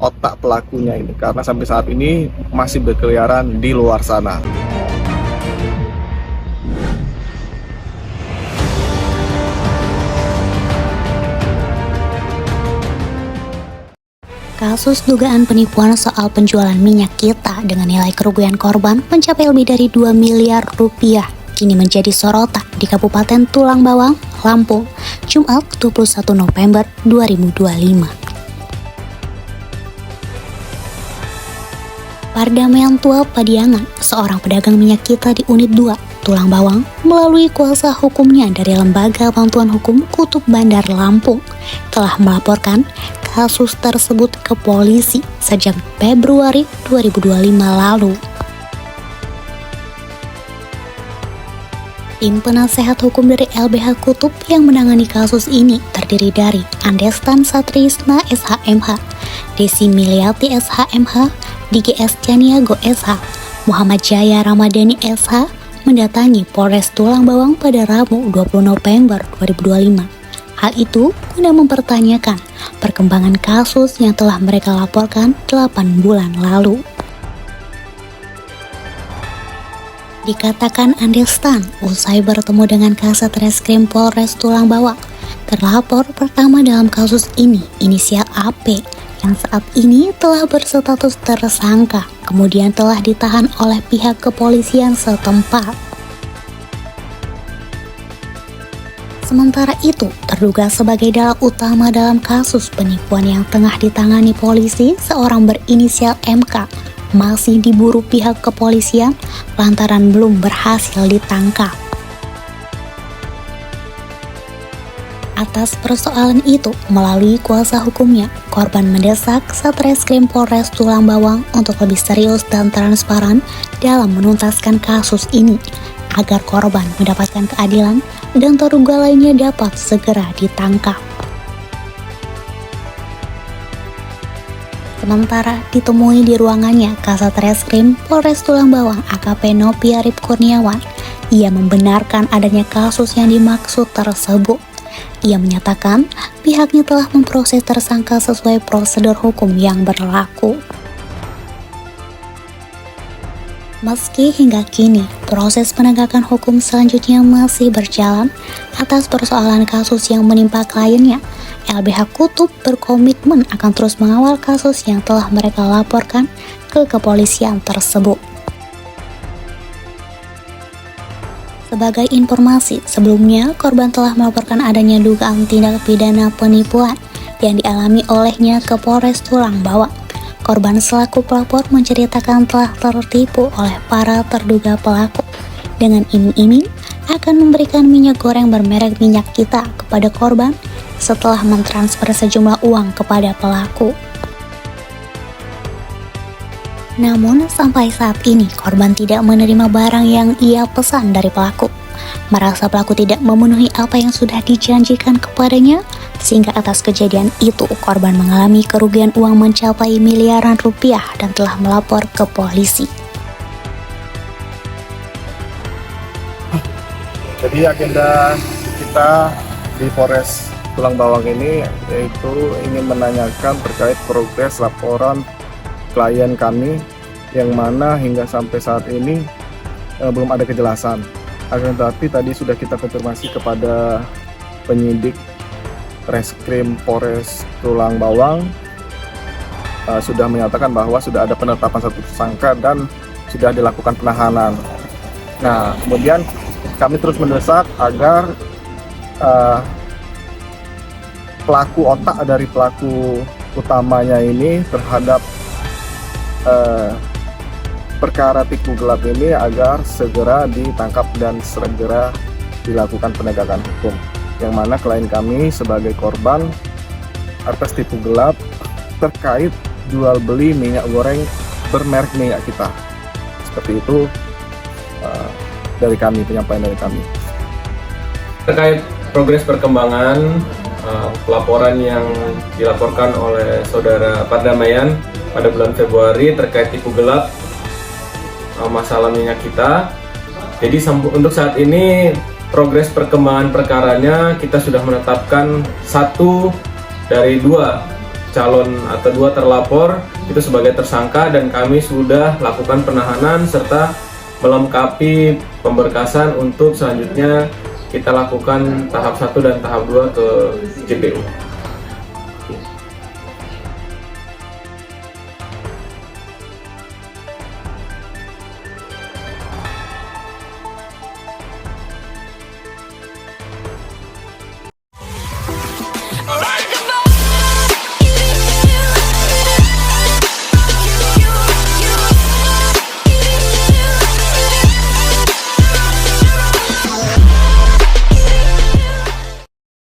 otak pelakunya ini, karena sampai saat ini masih berkeliaran di luar sana. Kasus dugaan penipuan soal penjualan minyak kita dengan nilai kerugian korban mencapai lebih dari 2 miliar rupiah kini menjadi sorotan di Kabupaten Tulang Bawang, Lampung, Jumat 21 November 2025. Pardamaian Tua Padiangan, seorang pedagang minyak kita di Unit 2, Tulang Bawang, melalui kuasa hukumnya dari Lembaga Bantuan Hukum Kutub Bandar Lampung, telah melaporkan kasus tersebut ke polisi sejak Februari 2025 lalu. Tim penasehat hukum dari LBH Kutub yang menangani kasus ini terdiri dari Andestan Satrisna SHMH, Desi Miliati SHMH, DGS Caniago SH, Muhammad Jaya Ramadhani SH mendatangi Polres Tulang Bawang pada Rabu 20 November 2025. Hal itu guna mempertanyakan perkembangan kasus yang telah mereka laporkan 8 bulan lalu. Dikatakan Andestan usai bertemu dengan Kasat Reskrim Polres Tulang Bawang, terlapor pertama dalam kasus ini inisial AP yang saat ini telah berstatus tersangka, kemudian telah ditahan oleh pihak kepolisian setempat. Sementara itu, terduga sebagai dalang utama dalam kasus penipuan yang tengah ditangani polisi, seorang berinisial MK, masih diburu pihak kepolisian lantaran belum berhasil ditangkap. Atas persoalan itu, melalui kuasa hukumnya, korban mendesak Satreskrim Polres Tulang Bawang untuk lebih serius dan transparan dalam menuntaskan kasus ini, agar korban mendapatkan keadilan dan terduga lainnya dapat segera ditangkap. Sementara ditemui di ruangannya Kasat Reskrim Polres Tulang Bawang AKP Nopi Arif Kurniawan, ia membenarkan adanya kasus yang dimaksud tersebut. Ia menyatakan pihaknya telah memproses tersangka sesuai prosedur hukum yang berlaku. Meski hingga kini, proses penegakan hukum selanjutnya masih berjalan atas persoalan kasus yang menimpa kliennya, LBH Kutub berkomitmen akan terus mengawal kasus yang telah mereka laporkan ke kepolisian tersebut. Sebagai informasi, sebelumnya korban telah melaporkan adanya dugaan tindak pidana penipuan yang dialami olehnya ke Polres Tulang Bawang. Korban selaku pelapor menceritakan telah tertipu oleh para terduga pelaku dengan iming-iming akan memberikan minyak goreng bermerek minyak kita kepada korban setelah mentransfer sejumlah uang kepada pelaku. Namun sampai saat ini korban tidak menerima barang yang ia pesan dari pelaku. Merasa pelaku tidak memenuhi apa yang sudah dijanjikan kepadanya, sehingga atas kejadian itu korban mengalami kerugian uang mencapai miliaran rupiah dan telah melapor ke polisi. Jadi agenda kita di Polres Tulang Bawang ini yaitu ingin menanyakan terkait progres laporan klien kami yang mana hingga sampai saat ini belum ada kejelasan. Akan tetapi tadi sudah kita konfirmasi kepada penyidik Reskrim Polres Tulang Bawang, sudah menyatakan bahwa sudah ada penetapan satu tersangka dan sudah dilakukan penahanan. Nah, kemudian kami terus mendesak agar pelaku otak dari pelaku utamanya ini terhadap perkara tipu gelap ini agar segera ditangkap dan segera dilakukan penegakan hukum. Yang mana klien kami sebagai korban atas tipu gelap terkait jual beli minyak goreng bermerek minyak kita. Seperti itu dari kami, penyampaian dari kami. Terkait progres perkembangan laporan yang dilaporkan oleh saudara Pardamaian pada bulan Februari terkait tipu gelap masalah minyak kita. Jadi untuk saat ini progres perkembangan perkaranya kita sudah menetapkan satu dari dua calon atau 2 terlapor itu sebagai tersangka, dan kami sudah lakukan penahanan serta melengkapi pemberkasan untuk selanjutnya kita lakukan tahap 1 dan tahap 2 ke JPU.